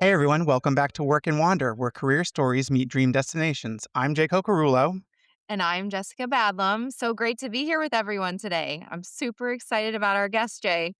Hey everyone, welcome back to Work and Wander, where career stories meet dream destinations. I'm Jake Cocarulo. And I'm Jessica Badlam. So great to be here with everyone today. I'm super excited about our guest, Jay.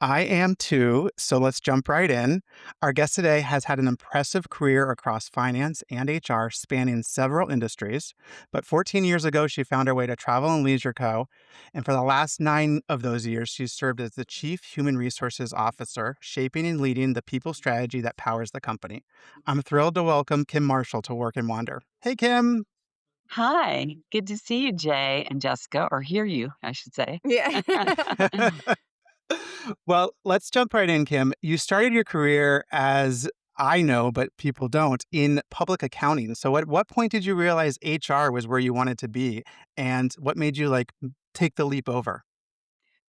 I am too, so let's jump right in. Our guest today has had an impressive career across finance and HR, spanning several industries. But 14 years ago, she found her way to Travel and Leisure Co. And for the last 9 of those years, she's served as the Chief Human Resources Officer, shaping and leading the people strategy that powers the company. I'm thrilled to welcome Kim Marshall to Work and Wander. Hey, Kim. Hi, good to see you, Jay and Jessica, or hear you, I should say. Yeah. Well, let's jump right in, Kim. You started your career as I know, but people don't, in public accounting. So at what point did you realize HR was where you wanted to be? And what made you take the leap over?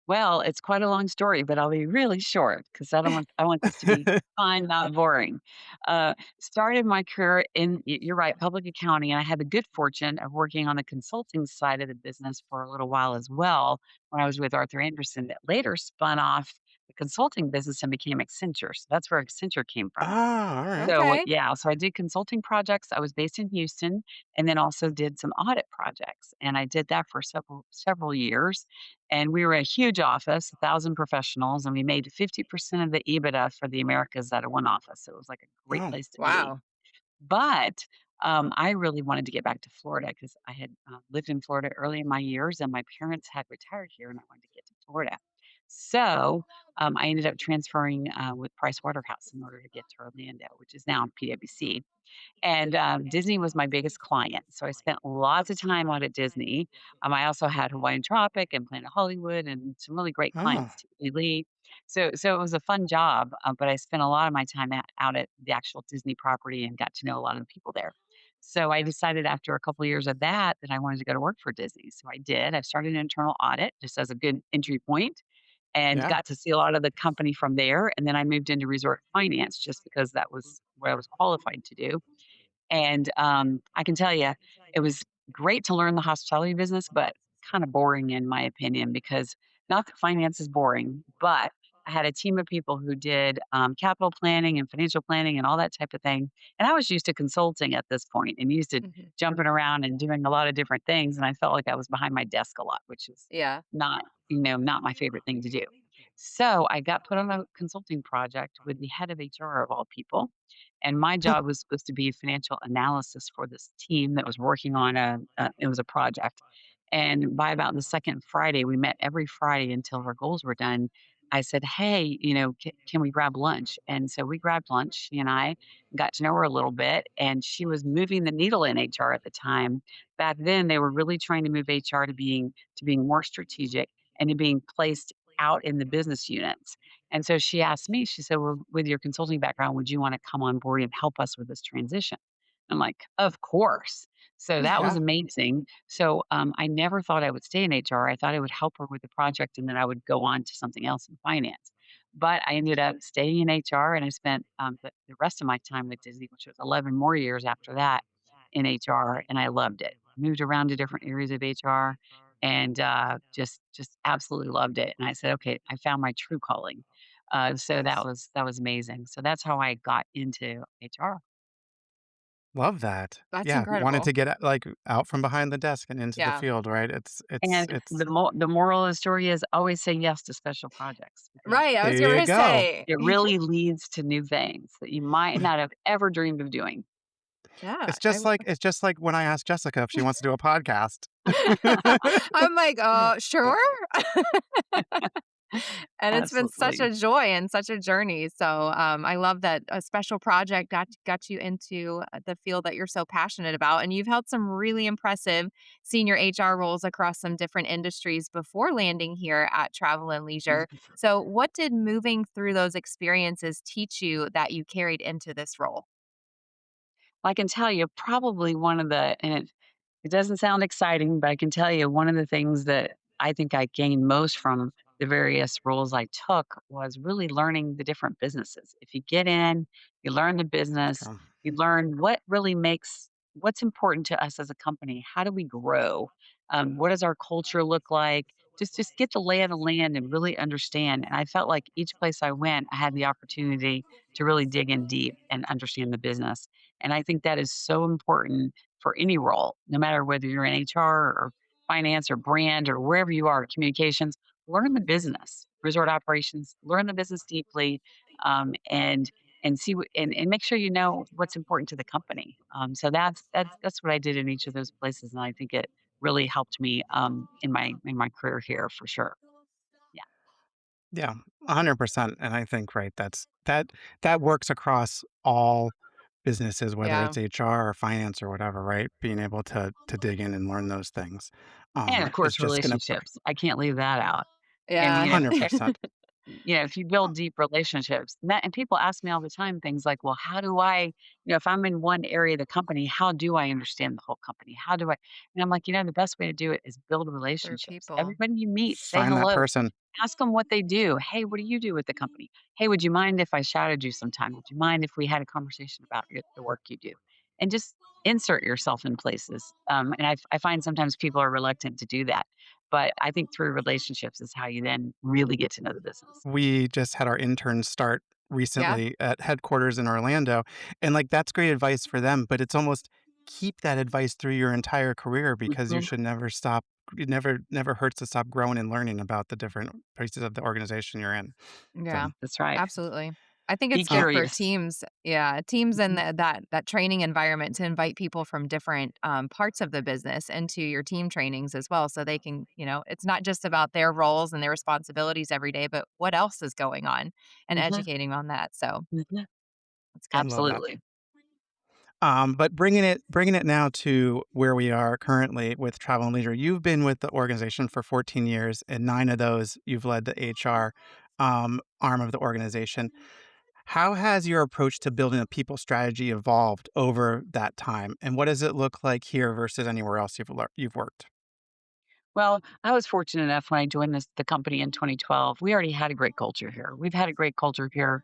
Well, it's quite a long story, but I'll be really short because I want this to be fun, not boring. Started my career you're right, public accounting, and I had the good fortune of working on the consulting side of the business for a little while as well when I was with Arthur Anderson that later spun off the consulting business and became Accenture. So that's where Accenture came from. Ah, all right. Okay. So I did consulting projects. I was based in Houston and then also did some audit projects. And I did that for several years. And we were a huge office, 1,000 professionals, and we made 50% of the EBITDA for the Americas out of one office. So it was like a great Oh, place to be. Wow. But I really wanted to get back to Florida because I had lived in Florida early in my years, and my parents had retired here, and I wanted to get to Florida. So I ended up transferring with Price Waterhouse in order to get to Orlando, which is now PwC. And, Disney was my biggest client, so I spent lots of time out at Disney. I also had Hawaiian Tropic and Planet Hollywood and some really great oh, clients, Tiffany Lee. So it was a fun job, but I spent a lot of my time out at the actual Disney property and got to know a lot of the people there. So I decided after a couple of years of that I wanted to go to work for Disney, so I did. I started an internal audit just as a good entry point and yeah. got to see a lot of the company from there, and then I moved into resort finance just because that was what I was qualified to do. And, I can tell you, it was great to learn the hospitality business, but kinda boring in my opinion because not that finance is boring, but I had a team of people who did, capital planning and financial planning and all that type of thing, and I was used to consulting at this point and used to Mhm. jumping around and doing a lot of different things, and I felt like I was behind my desk a lot, which is Yeah. not, not my favorite thing to do. So, I got put on a consulting project with the head of HR of all people, and my job was supposed to be financial analysis for this team that was working on it was a project. And by about the second Friday, we met every Friday until our goals were done. I said, "Hey, can we grab lunch?" And so we grabbed lunch. She and I got to know her a little bit, and she was moving the needle in HR at the time. Back then, they were really trying to move HR to being more strategic and to being placed out in the business units. And so she asked me, she said, "Well, with your consulting background, would you want to come on board and help us with this transition?" I'm like, "Of course." So that was Yeah. amazing. So I never thought I would stay in HR. I thought I would help her with the project and then I would go on to something else in finance. But I ended up staying in HR and I spent the rest of my time with Disney, which was 11 more years after that in HR. And I loved it. Moved around to different areas of HR and just absolutely loved it. And I said, okay, I found my true calling. So Nice. that was amazing. So that's how I got into HR. Love that. That's Yeah, wanted incredible. to get out from behind the desk and into the Yeah. field, right? It's it's And it's the moral of the story is always say yes to special projects because Right. I was there going you to go. say. it really leads to new things that you might not have ever dreamed of doing. Yeah. It's just like when I asked Jessica if she wants to do a podcast. I'm like, sure. And it's been such Absolutely. a joy and such a journey. So I love that a special project got you into the field that you're so passionate about. And you've held some really impressive senior HR roles across some different industries before landing here at Travel and Leisure. So, what did moving through those experiences teach you that you carried into this role? I can tell you probably one of the and it doesn't sound exciting, but I can tell you one of the things that I think I gained most from the various roles I took was really learning the different businesses. If you get in, you learn the business, Okay. you learn what's important to us as a company. How do we grow? What does our culture look like? just get the lay of the land and really understand. And I felt like each place I went, I had the opportunity to really dig in deep and understand the business. And I think that is so important for any role, no matter whether you're in HR or finance or brand or wherever you are, communications, learn the business, resort operations, learn the business deeply, and see what, and make sure you know what's important to the company. So that's what I did in each of those places, and I think it really helped me in my career here for sure. Yeah, Yeah, 100%, and I think, right, that works across all businesses, whether Yeah. it's HR or finance or whatever, right? Being able to dig in and learn those things, and of is course just gonna relationships. I can't leave that out. I mean, Yeah. 100%. if you build deep relationships, and people ask me all the time things like, "Well, how do I, if I'm in one area of the company, how do I understand the whole company? How do I?" And I'm like, the best way to do it is build Through relationships. people. Everybody you meet, say Find that hello, person. ask them what they do. Hey, what do you do with the company? Hey, would you mind if I shadowed you sometime? Would you mind if we had a conversation about the work you do? And just insert yourself in places. And I find sometimes people are reluctant to do that. But I think through relationships is how you then really get to know the business. We just had our interns start Yeah. recently at headquarters in Orlando, and, like, that's great advice for them, but it's almost keep that advice through your entire career because you Mhm. should never stop it never hurts to stop growing and learning about the different places of the organization you're in. So, Yeah. That's right. Absolutely. I think Be it's good for curious. teams, yeah, teams and Mhm, that training environment to invite people from different, parts of the business into your team trainings as well, so they can, it's not just about their roles and their responsibilities every day, but what else is going on and mhm, educating on that, so mhm. that's I good. love that. Absolutely. But bringing it now to where we are currently with Travel and Leisure, you've been with the organization for 14 years, and 9 of those you've led the HR, arm of the organization. How has your approach to building a people strategy evolved over that time, and what does it look like here versus anywhere else you've worked? Well, I was fortunate enough when I joined the company in 2012. We already had a great culture here. We've had a great culture here,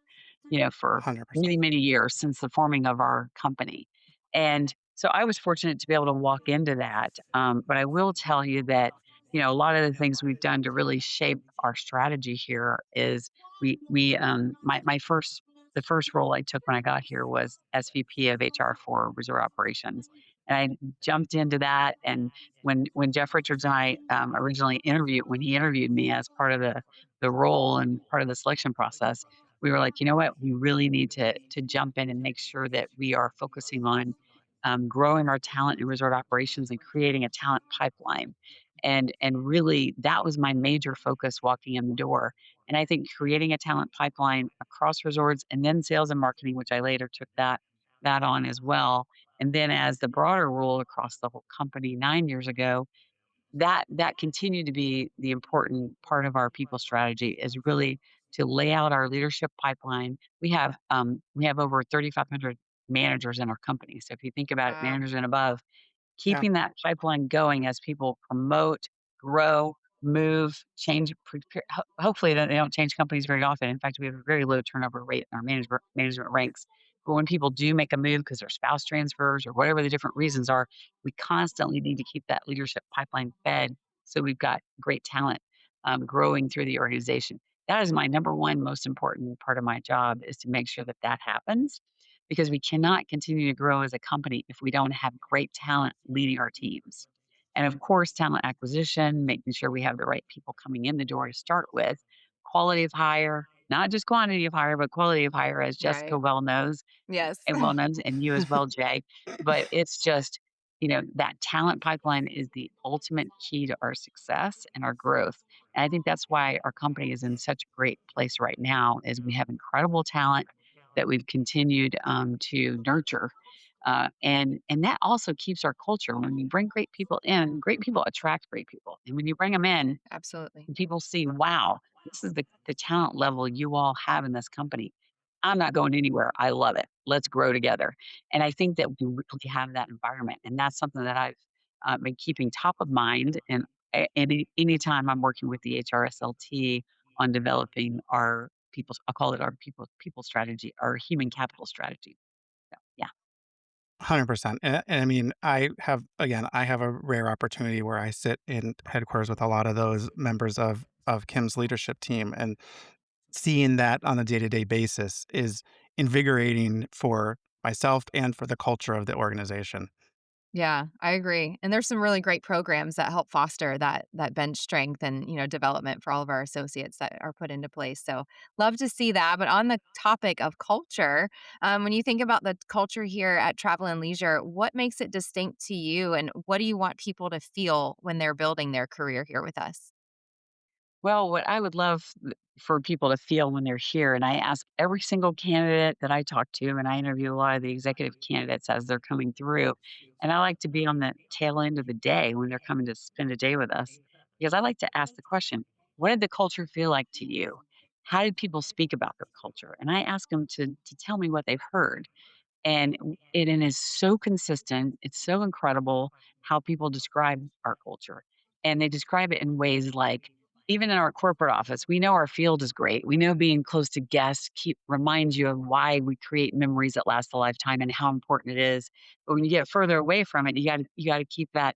for 100%. many, many years since the forming of our company. And so I was fortunate to be able to walk into that. But I will tell you that, a lot of the things we've done to really shape our strategy here is my first the first role I took when I got here was SVP of HR for resort operations. And I jumped into that, and when Jeff Richards and I, originally when he interviewed me as part of the role and part of the selection process, we were like, "You know what? We really need to jump in and make sure that we are focusing on, growing our talent in resort operations and creating a talent pipeline." And really, that was my major focus walking in the door. And I think creating a talent pipeline across resorts and then sales and marketing, which I later took that on as well, and then as the broader rule across the whole company 9 years ago, that continued to be the important part of our people strategy is really to lay out our leadership pipeline. We have over 3,500 managers in our company. So if you think about it, Wow. managers and above, Yeah, keeping that pipeline going as people promote, grow, move, change. Hopefully, they don't change companies very often. In fact, we have a very low turnover rate in our management ranks. But when people do make a move because their spouse transfers or whatever the different reasons are, we constantly need to keep that leadership pipeline fed so we've got great talent growing through the organization. That is my number one most important part of my job is to make sure that that happens because we cannot continue to grow as a company if we don't have great talent leading our teams. And of course, talent acquisition, making sure we have the right people coming in the door to start with, quality of hire, not just quantity of hire, but quality of hire, as Jessica Right. well knows, Yes. and well knows, and you as well, Jay. But it's just, that talent pipeline is the ultimate key to our success and our growth. And I think that's why our company is in such a great place right now, is we have incredible talent that we've continued to nurture. And that also keeps our culture. When we bring great people in, great people attract great people. And when you bring them in, Absolutely. and people see, wow, this is the talent level you all have in this company. I'm not going anywhere. I love it. Let's grow together. And I think that we really have that environment. And that's something that I've been keeping top of mind. And anytime I'm working with the HRSLT on developing our I'll call it our people strategy, our human capital strategy. So, yeah. 100%. And I mean, I have a rare opportunity where I sit in headquarters with a lot of those members of Kim's leadership team, and seeing that on a day-to-day basis is invigorating for myself and for the culture of the organization. Yeah, I agree. And there's some really great programs that help foster that bench strength and, development for all of our associates that are put into place. So love to see that. But on the topic of culture, when you think about the culture here at Travel and Leisure, what makes it distinct to you and what do you want people to feel when they're building their career here with us? Well, what I would love for people to feel when they're here, and I ask every single candidate that I talk to, and I interview a lot of the executive candidates as they're coming through. And I like to be on the tail end of the day when they're coming to spend a day with us, because I like to ask the question, what did the culture feel like to you? How did people speak about their culture? And I ask them to tell me what they've heard. And it is so consistent. It's so incredible how people describe our culture. And they describe it in ways like, even in our corporate office, we know our field is great. We know being close to guests reminds you of why we create memories that last a lifetime and how important it is. But when you get further away from it, you got to keep that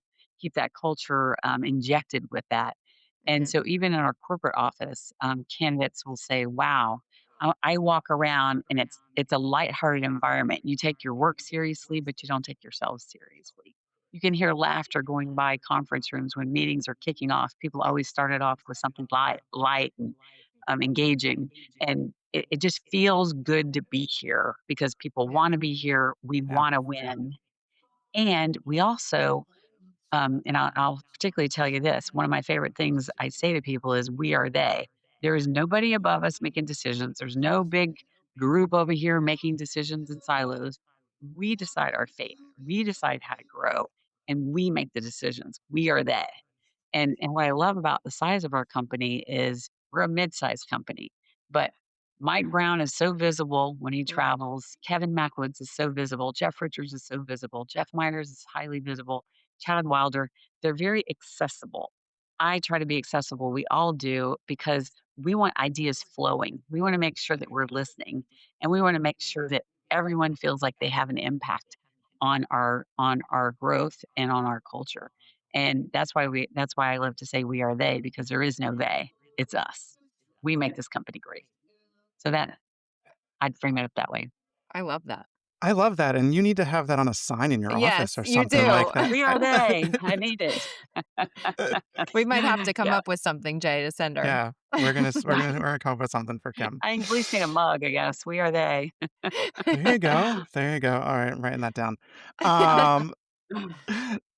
culture injected with that. And Mhm. so even in our corporate office, candidates will say, "Wow, I walk around and it's a lighthearted environment. You take your work seriously, but you don't take yourself seriously." You can hear laughter going by conference rooms when meetings are kicking off. People always started off with something light and engaging, and it just feels good to be here because people Yeah. want to be here. We Yeah. want to win, and we also and I'll particularly tell you this, one of my favorite things I say to people is, "We are they." There is nobody above us making decisions. There's no big group over here making decisions in silos. We decide our fate. We decide how to grow, and we make the decisions. We are they. And what I love about the size of our company is we're a mid-sized company, but Mike Brown is so visible when he Mm. travels. Kevin McWoods is so visible. Jeff Richards is so visible. Jeff Miners is highly visible. Chad Wilder, they're very accessible. I try to be accessible. We all do because we want ideas flowing. We want to make sure that we're listening, and we want to make sure that everyone feels like they have an impact on our growth and on our culture. And that's why I love to say we are they because there is no they. It's us. We make this company great. So that I'd frame it up that way. I love that. I love that, and you need to have that on a sign in your office Yes, or you something like do. that. We are they. I need it. We might have to come Yeah. up with something, Jay, to send her. Yeah, we're gonna come up with something for Kim. I at least need a mug, I guess. We are they. There you go, there you go. Alright, I'm writing that down. Um,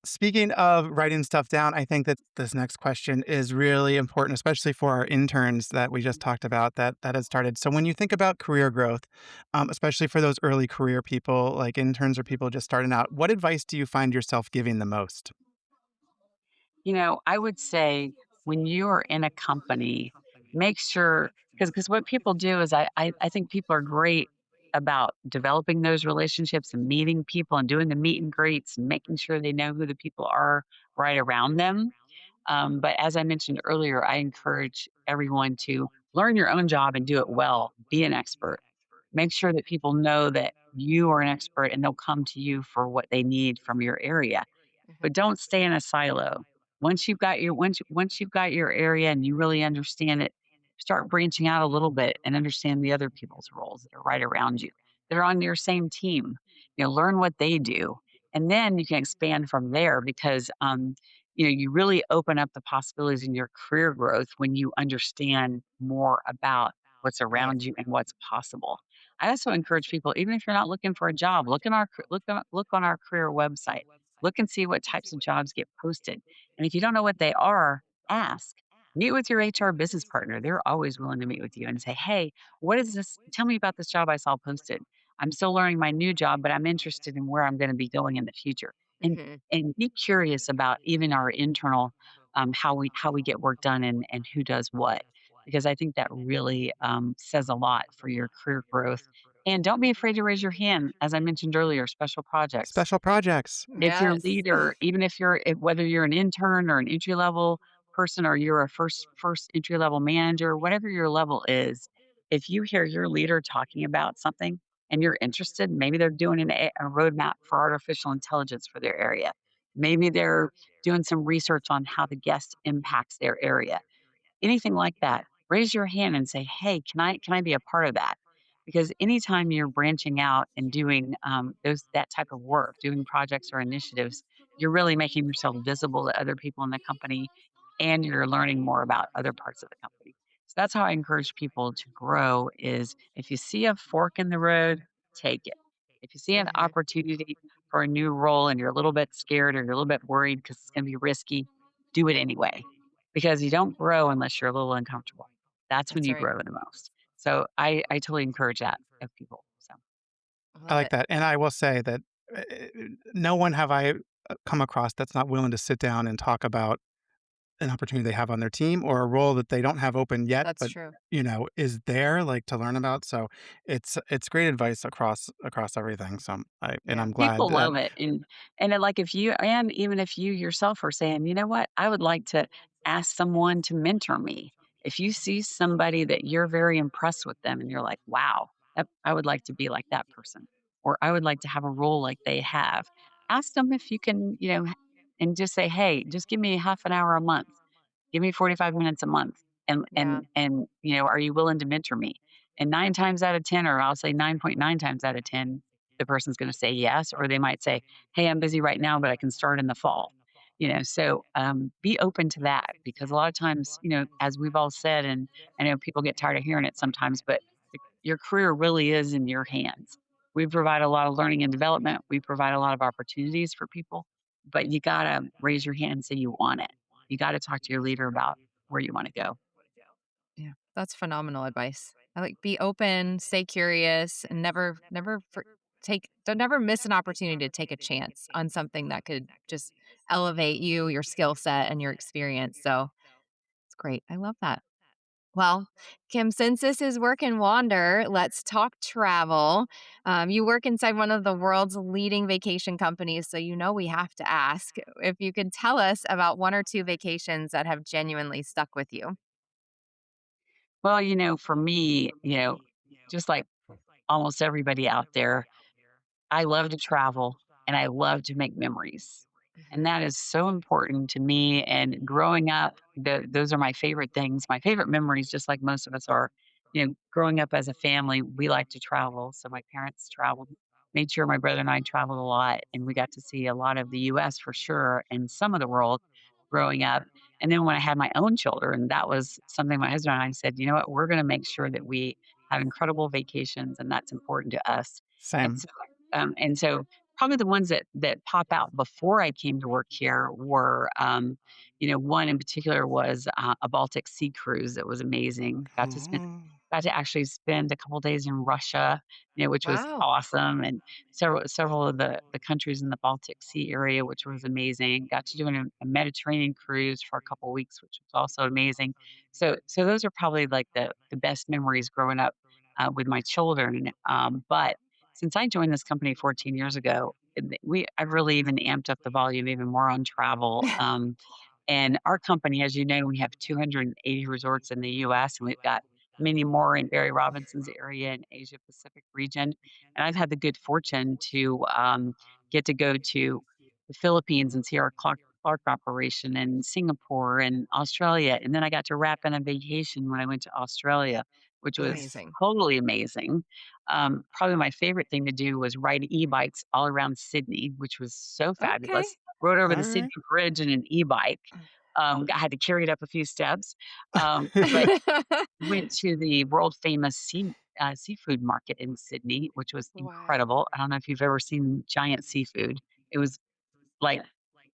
Speaking of writing stuff down, I think that this next question is really important, especially for our interns that we just talked about that has started. So when you think about career growth, especially for those early career people, like interns or people just starting out, what advice do you find yourself giving the most? I would say when you are in a company, make sure because what people do is I think people are great about developing those relationships and meeting people and doing the meet and greets and making sure they know who the people are right around them. But as I mentioned earlier, I encourage everyone to learn your own job and do it well. Be an expert. Make sure that people know that you are an expert and they'll come to you for what they need from your area, but Mhm. don't stay in a silo. Once you've got your area and you really understand it, start branching out a little bit and understand the other people's roles that are right around you. They're on your same team. Learn what they do, and then you can expand from there because you really open up the possibilities in your career growth when you understand more about what's Right. around you and what's possible. I also encourage people, even if you're not looking for a job, look on our career website. Look and see what types of jobs get posted. And if you don't know what they are, ask. Meet with your HR business partner. They're always willing to meet with you and say, "Hey, what is this? Tell me about this job I saw posted. I'm still learning my new job, but I'm interested in where I'm going to be going in the future." And Mhm. and be curious about even our internal how we get work done and who does what, because I think that really says a lot for your career growth. And don't be afraid to raise your hand. As I mentioned earlier, special projects. Special projects. If you're a Yes. leader, even whether you're an intern or an entry level person or you're a first entry level manager, whatever your level is, if you hear your leader talking about something and you're interested, maybe they're doing a roadmap for artificial intelligence for their area. Maybe they're doing some research on how the guest impacts their area. Anything like that, raise your hand and say, "Hey, can I be a part of that?" Because anytime you're branching out and doing those that type of work, doing projects or initiatives, you're really making yourself visible to other people in the company, and you're learning more about other parts of the company. So that's how I encourage people to grow: is if you see a fork in the road, take it. If you see an Mhm. opportunity for a new role and you're a little bit scared or you're a little bit worried because it's going to be risky, do it anyway because you don't grow unless you're a little uncomfortable. That's when That's you right. grow the most. So I totally encourage that of people. So I I love like it. that, and I will say that, no one have I, come across that's not willing to sit down and talk about an opportunity they have on their team or a role that they don't have open yet, That's but, true. is there, like, to learn about, so it's great advice across everything, so Yeah. I'm glad people that love it, and then, like, if you and even if you yourself are saying, "You know what? I would like to ask someone to mentor me." If you see somebody that you're very impressed with them and you're like, "Wow, I would like to be like that person," or "I would like to have a role like they have," ask them if you can, and just say, "Hey, just give me half an hour a month. Give me 45 minutes a month, and Yeah. are you willing to mentor me?" And 9 times out of 10, or I'll say 9.9 times out of 10, the person's gonna say yes, or they might say, "Hey, I'm busy right now, but I can start in the fall." So, be open to that because a lot of times, as we've all said, and I know people get tired of hearing it sometimes, but your career really is in your hands. We provide a lot of learning and development. We provide a lot of opportunities for people, but you gotta raise your hand and say you want it. You gotta talk to your leader about where you wanna go. Yeah. That's phenomenal advice. I like be open, stay curious, and don't never miss an opportunity to take a chance on something that could just elevate you, your skill set, and your experience. So it's great. I love that. Well, Kim, since this is Work and Wander, let's talk travel. You work inside one of the world's leading vacation companies, so you know we have to ask if you could tell us about one or two vacations that have genuinely stuck with you. Well, for me, just like almost everybody out there, I love to travel and I love to make memories. And Mhm. that is so important to me. And growing up, those are my favorite things. My favorite memories, just like most of us are, growing up as a family, we like to travel. So my parents traveled, made sure my brother and I traveled a lot. And we got to see a lot of the US for sure and some of the world growing up. And then when I had my own children, that was something my husband and I said, you know what, we're going to make sure that we have incredible vacations and that's important to us. And same. so probably the ones that pop out before I came to work here were, one in particular was a Baltic Sea cruise that was amazing. Oh, Got to actually spend a couple days in Russia, which was Wow. awesome, and several of the countries in the Baltic Sea area, which was amazing. Got to do a Mediterranean cruise for a couple weeks, which was also amazing. So those are probably like the best memories growing up with my children. But since I joined this company 14 years ago, I've really even amped up the volume even more on travel. And our company, as you know, we have 280 resorts in the US, and we've got many more in Barry Robinson's area in Asia Pacific region. And I've had the good fortune to get to go to the Philippines and see our Clark operation in Singapore and Australia. And then I got to wrap in a vacation when I went to Australia, which was nice. Amazing. totally amazing. Probably my favorite thing to do was ride e-bikes all around Sydney, which was so Okay. fabulous. Rode over the Sydney Alright. Bridge in an e-bike. I had to carry it up a few steps, but went to the world famous seafood market in Sydney, which was Wow. incredible. I don't know if you've ever seen giant seafood. It was like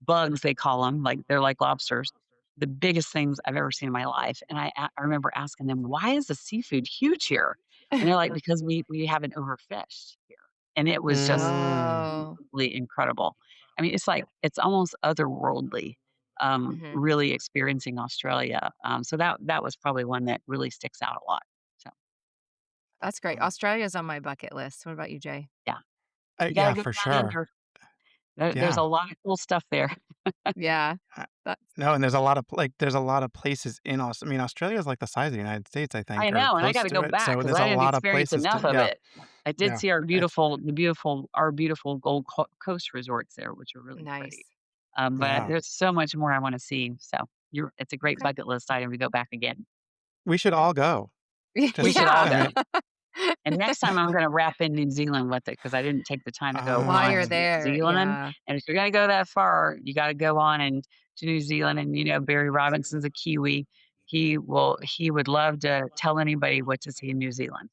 bugs, they call them, like, they're like lobsters. The biggest things I've ever seen in my life, and I remember asking them, "Why is the seafood huge here?" And they're like, "Because we haven't overfished here." And it was just Mm. Oh. absolutely incredible. I mean, it's like it's almost otherworldly, Mhm. really experiencing Australia. So that was probably one that really sticks out a lot. So, That's great. Australia's on my bucket list. What about you, Jay? yeah, you gotta Yeah, go for down sure. under. There's Yeah. a lot of cool stuff there. Yeah. Uh, That's no, and there's a lot of there's a lot of places in I mean, Australia is like the size of the United States, I I think, or know, and I close gotta to go it. back So because there's I a didn't lot of experience places to enough of yeah, it. I did yeah. see It's our beautiful Coast resorts there, which are really pretty. nice. But yeah. there's so much more I wanna see, so it's a great Okay. bucket list item to go back again. We should all go. We Just should all Yeah. I go. mean And next time I'm gonna wrap in New Zealand with it because I didn't take the time to go While you're once oh, to New there, Zealand, yeah. and if you're gonna go that far, you gotta go on and to New Zealand, and, Barry Robinson's a Kiwi. He would love to tell anybody what to see in New Zealand.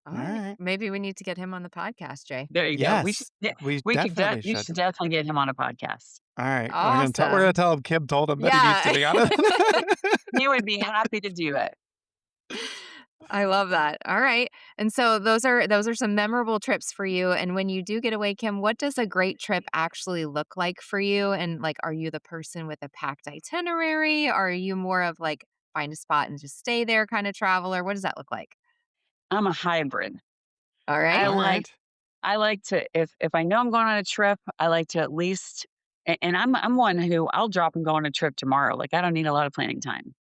All right. alright. Maybe we need to get him on the podcast, Jay. There you go. We should Yes, we we could definitely you should. should definitely get him on a podcast. Alright, we're gonna Awesome. tell him Kim told him that he needs to Yeah. be on it. He would be happy to do it. I love that. All right. And so those are some memorable trips for you. And when you do get away, Kim, what does a great trip actually look like for you? And like, are you the person with a packed itinerary? Or are you more of like find a spot and just stay there kind of traveler? What does that look like? I'm a hybrid. All I right. like Alright. I like to if I know I'm going on a trip, I like to at least and I'm one who I'll drop and go on a trip tomorrow. Like I don't need a lot of planning time.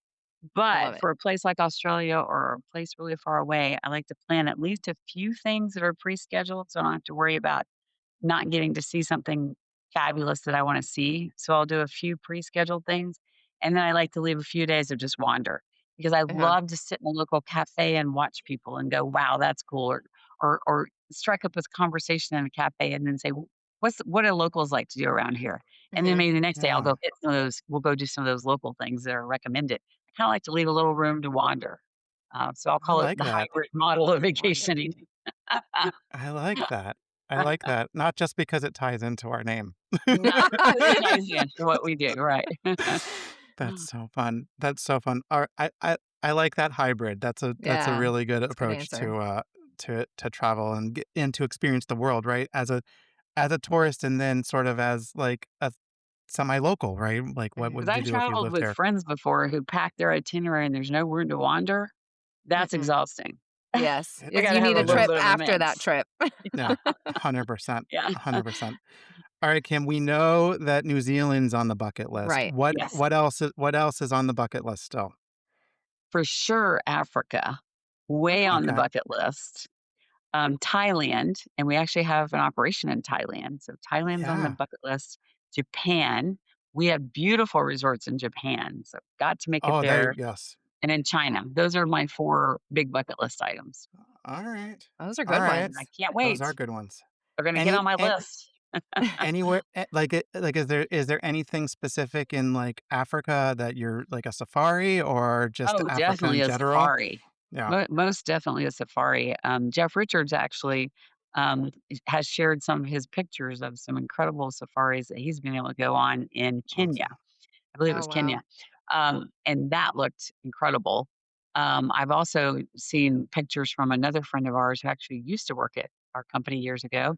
I love But it. for a place like Australia or a place really far away, I like to plan at least a few things that are pre-scheduled so I don't have to worry about not getting to see something fabulous that I wanna see, so I'll do a few pre-scheduled things, and then I like to leave a few days of just wander, because I Uh-huh. love to sit in a local cafe and watch people and go, "Wow, that's cool," or strike up this conversation in a cafe and then say, what do locals like to do around here?" And then Hmm. maybe the next day I'll Yeah, go hit some of those we'll go do some of those local things that are recommended. I kinda like to leave a little room to wander, so I'll I call it like the that. hybrid model of vacationing. I like that. I like that, not just because it ties into our name. Not because it ties into what we do, right. That's so fun. That's so fun. I like that hybrid. That's a Yeah. really good That's a good approach answer. to travel and get and to experience the world, right? As a tourist and then sort of as like a semi-local, right? Like what Hmm. would 'Cause you I've do if you traveled lived with here? friends before who pack their itinerary and there's no room to wander. That's Mm-mm. exhausting. Yes. It I You gotta have need a a it little trip is. bit of a after that mix. trip. Yeah. 100%. Yeah. 100%. All right, Kim, we know that New Zealand's on the bucket list. Right. What Yes. what else is on the bucket list still? For sure, Africa, way Okay. on the Okay. bucket list. Thailand, and we actually have an operation in Thailand, so Thailand's on the Yeah. bucket list. Japan, we have beautiful resorts in Japan, so got to make it Oh, they there, yes. and in China. Those are my 4 big bucket list items, All right. Those are All good right. and I ones. can't Those wait. are good ones. They're gonna get Any on my an list. anywhere like, is there anything specific in, like, Africa that you're like a safari or just Oh, Africa definitely in a general? safari. Yeah. Most definitely a safari. Jeff Richards actually has shared some of his pictures of some incredible safaris that he's been able to go on in Kenya. Awesome. I believe it Oh, was wow. Kenya. And that looked incredible. I've also seen pictures from another friend of ours who actually used to work at our company years ago.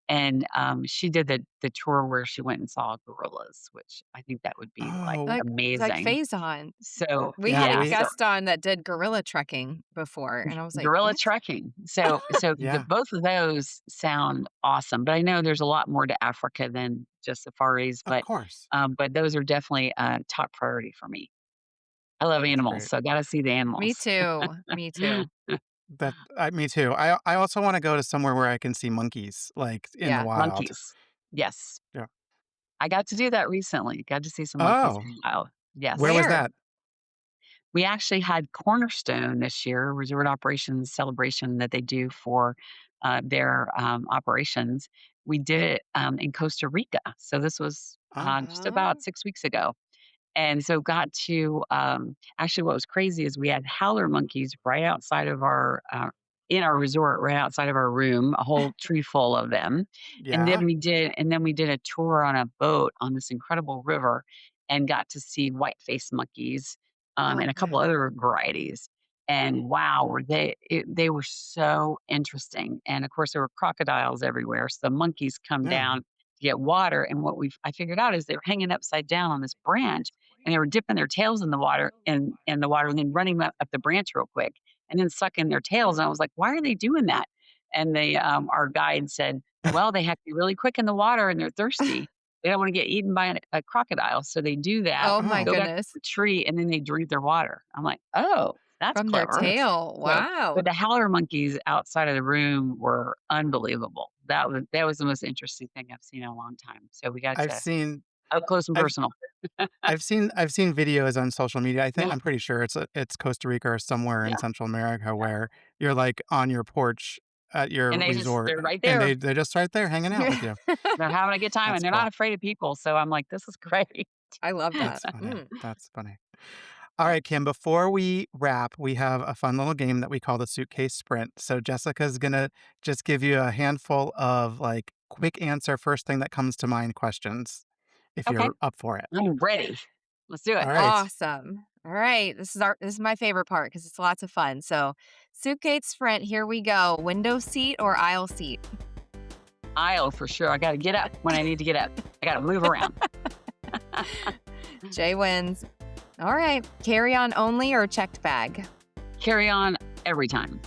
And she did the tour where she went and saw gorillas, which I think that would be like Oh, Like amazing. Faison. So We yeah, had a yeah, we so guest on that did gorilla trekking before, and I was like, gorilla "What?" trekking. So yeah, both of those sound awesome, but I know there's a lot more to Africa than just safaris, of course. but those are definitely a top priority for me. I love That's animals, great. so gotta see the Me animals. too. Me too. Me too. I also wanna go to somewhere where I can see monkeys, like, in the Yeah. wild. Monkeys. Yes. Yeah. I got to do that recently. Got to see some monkeys Oh, in the wild. where was Yes. Where? that? We actually had Cornerstone this year, a resort operations celebration that they do for their operations. We did it in Costa Rica. So this was Oh, just about Oh. 6 weeks ago. And so got to actually what was crazy is we had howler monkeys right outside of our in our resort, right outside of our room, a whole tree full of them. yeah? And then we did a tour on a boat on this incredible river and got to see white faced monkeys Oh, and a couple wow. other varieties. And wow, they were so interesting. And of course there were crocodiles everywhere. So the monkeys come Yeah. down to get water. And I figured out is they were hanging upside down on this branch and they were dipping their tails in the water and then running up the branch real quick and then sucking their tails. And I was like, why are they doing that? And our guide said, well, they have to be really quick in the water and they're thirsty. They don't want to get eaten by a crocodile. So they do that, Oh my Oh, go back to goodness. the tree, and then they drink their water. I'm like, oh, that's From their clever. that's tail. So, Wow. but the howler monkeys outside of the room were unbelievable. That was the most interesting thing I've seen in a long time. So we got I've to seen up close and I've personal. I've seen videos on social media. Yeah, I'm pretty sure it's Costa Rica or somewhere in yeah, Central America yeah. where you're, like, on your porch at your And resort, they're right and there. they're just right there hanging out with you. They're having a good time, and That's they're not cool. afraid of people. So I'm like, this is great. I love that. That's funny. Mm. That's funny. All right, Kim, before we wrap, we have a fun little game that we call the suitcase sprint. So Jessica's gonna just give you a handful of, like, quick answer, first thing that comes to mind questions, if Okay, you're up for it. I'm ready. Let's do it. All right. Awesome. All right. This is my favorite part because it's lots of fun. So, suitcase sprint, here we go. Window seat or aisle seat? Aisle for sure. I got to get up when I need to get up. I got to move around. Jay wins. All right. Carry on only or checked bag? Carry on every time.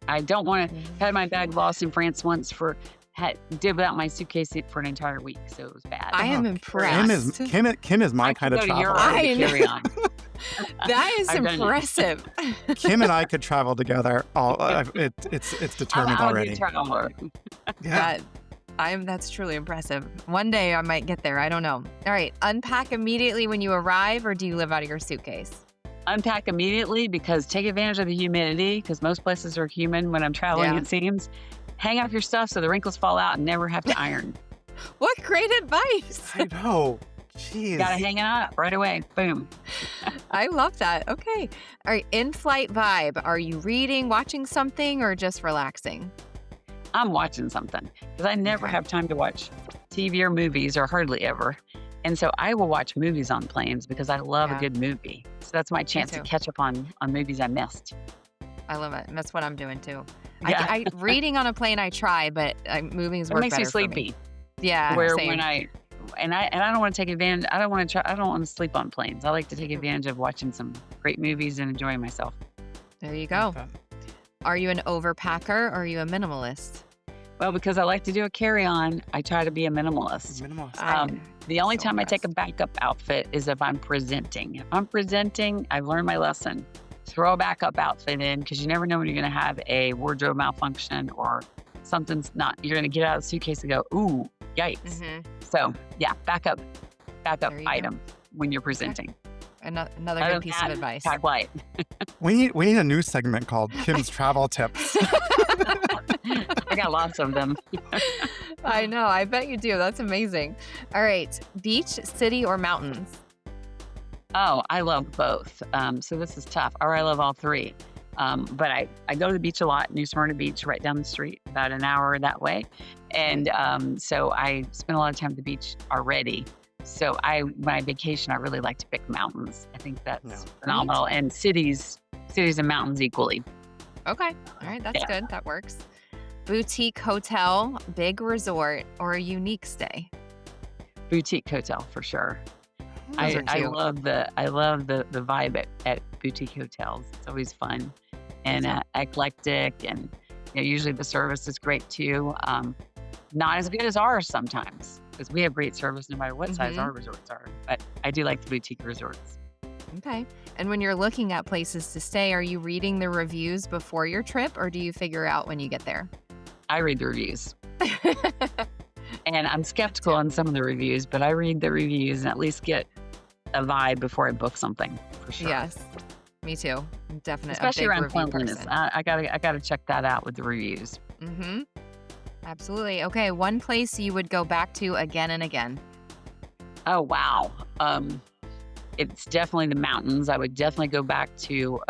I don't want to. Had my bag lost in France once did without my suitcase for an entire week, so it was bad. I am Oh, impressed. Kim is my I kind could of go to Europe traveler. I with a know. carry on. That is I've done it. impressive. Kim and I could travel together. It's determined I'm a already. good traveler. Yeah. That's truly impressive. One day I might get there. I don't know. All right. Unpack immediately when you arrive, or do you live out of your suitcase? Unpack immediately because take advantage of the humidity because most places are humid when I'm traveling, Yeah. it seems. Hang up your stuff so the wrinkles fall out and never have to iron. What great advice. I know. Jeez. Got to hang it up right away. Boom. I love that. Okay. All right. In-flight vibe. Are you reading, watching something, or just relaxing? I'm watching something because I never Okay. have time to watch TV or movies or hardly ever. And so I will watch movies on planes because I love Yeah. a good movie. So that's my chance to too. catch up on movies I missed. I love it. And that's what I'm doing too. Yeah. Reading on a plane, I try, but movies It work makes me better for me. sleepy. Yeah. Where Same. when I don't want to take advantage. I don't want to sleep on planes. I like to take advantage of watching some great movies and enjoying myself. There you Like go. that. Are you an overpacker or are you a minimalist? Well, because I like to do a carry-on, I try to be a minimalist. Minimalist. The only so time I take a impressed. backup outfit is if I'm presenting. If I'm presenting, I've learned my lesson. Throw a backup outfit in because you never know when you're going to have a wardrobe malfunction or something's not. You're going to get out of the suitcase and go, ooh, yikes. Mhm. So yeah, backup There you go. item when you're presenting. Another Other good than piece that, of advice. pack light. We need a new segment called Kim's Travel Tips. I got lots of them. I know. I bet you do. That's amazing. All right. Beach, city, or mountains? Oh, I love both. So this is tough. Or I love all three. But I go to the beach a lot, New Smyrna Beach, right down the street, about an hour that way. And so I spend a lot of time at the beach already. So when I vacation, I really like to pick mountains. I think that's Yeah. phenomenal. And cities and mountains equally. Okay. All right. That's Yeah. good. That works. Boutique hotel, big resort, or a unique stay? Boutique hotel for sure. Those are I cute. love the vibe at boutique hotels. It's always fun and too. eclectic, and usually the service is great too. Not as good as ours sometimes because we have great service no matter what size Mhm. our resorts are. But I do like the boutique resorts. Okay. And when you're looking at places to stay, are you reading the reviews before your trip or do you figure out when you get there? I read the reviews, and I'm skeptical on some of the reviews, but I read the reviews and at least get a vibe before I book something for sure. Yes. Me too. I'm definitely Especially a big around review cleanliness. person. I gotta check that out with the reviews. Mm-hmm. Absolutely. Okay. One place you would go back to again and again. Oh wow. It's definitely the mountains. I would definitely go back to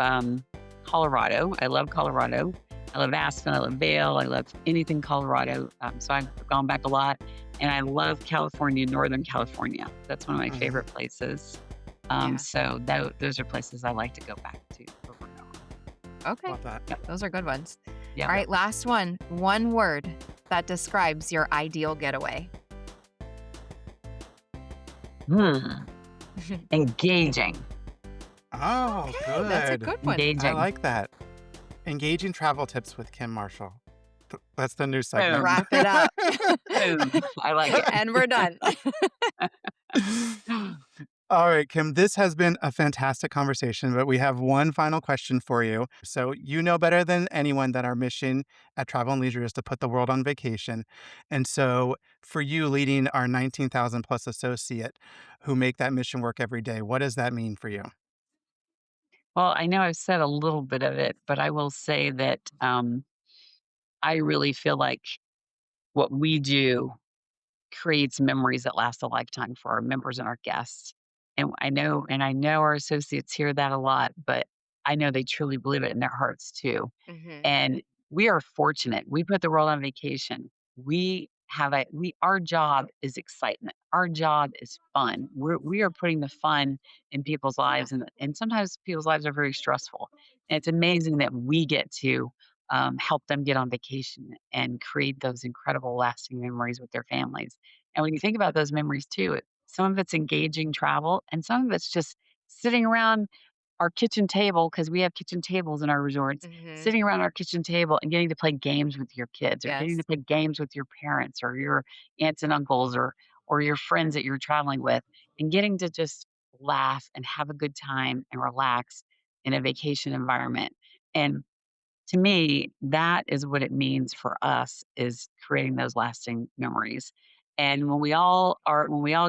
Colorado. I love Colorado. I love Aspen. I love Vail. I love anything Colorado. So I've gone back a lot. And I love California, Northern California. That's one of my Mhm. favorite places. Yeah. So those are places I like to go back to over and over. Okay. Love that. Those are good ones. Yeah. All right. Last one. One word that describes your ideal getaway. Engaging. Oh, Okay, good. that's a good one. Engaging. I like that. Engaging travel tips with Kim Marshall. That's the new segment. Boom, Wrap it up. boom. I like it. And we're done. All right, Kim, this has been a fantastic conversation, but we have one final question for you. So, you know better than anyone that our mission at Travel and Leisure is to put the world on vacation. And so, for you leading our 19,000 plus associate who make that mission work every day, what does that mean for you? Well, I know I've said a little bit of it, but I will say that I really feel like what we do creates memories that last a lifetime for our members and our guests. And I know our associates hear that a lot, but I know they truly believe it in their hearts too. Mhm. And we are fortunate. We put the world on vacation. Our job is excitement. Our job is fun. We are putting the fun in people's lives, and sometimes people's lives are very stressful. And it's amazing that we get to help them get on vacation and create those incredible lasting memories with their families. And when you think about those memories too, some of it's engaging travel, and some of it's just sitting around our kitchen table, because we have kitchen tables in our resorts, Mhm. sitting around our kitchen table and getting to play games with your kids, or getting to Yes. play games with your parents or your aunts and uncles, or your friends that you're traveling with, and getting to just laugh and have a good time and relax in a vacation environment. And to me, that is what it means for us, is creating those lasting memories. And when we all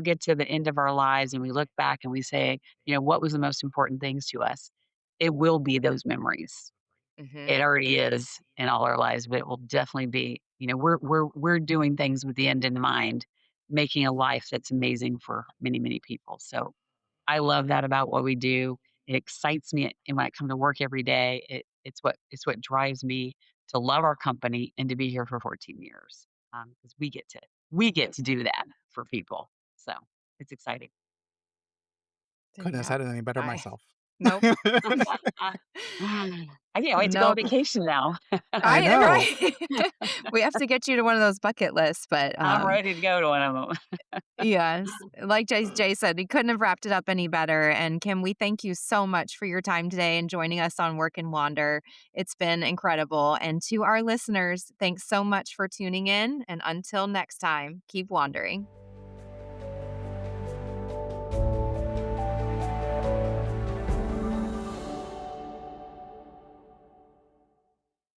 get to the end of our lives and we look back and we say, what was the most important things to us? It will be those memories. Mhm. It already is in all our lives, but it will definitely be, we're doing things with the end in mind, making a life that's amazing for many, many people. So I love that about what we do. It excites me, and when I come to work every day, it's what drives me to love our company and to be here for 14 years, because we get to do that for people. So it's exciting. Couldn't have Yeah. said it any better I myself. Nope. I can't wait to go on Nope. vacation now. I I know. right. We have to get you to one of those bucket lists, but, I'm ready to go to one of them. yes, like Jay said, he couldn't have wrapped it up any better, and Kim, we thank you so much for your time today and joining us on Work and Wander. It's been incredible, and to our listeners, thanks so much for tuning in, and until next time, keep wandering.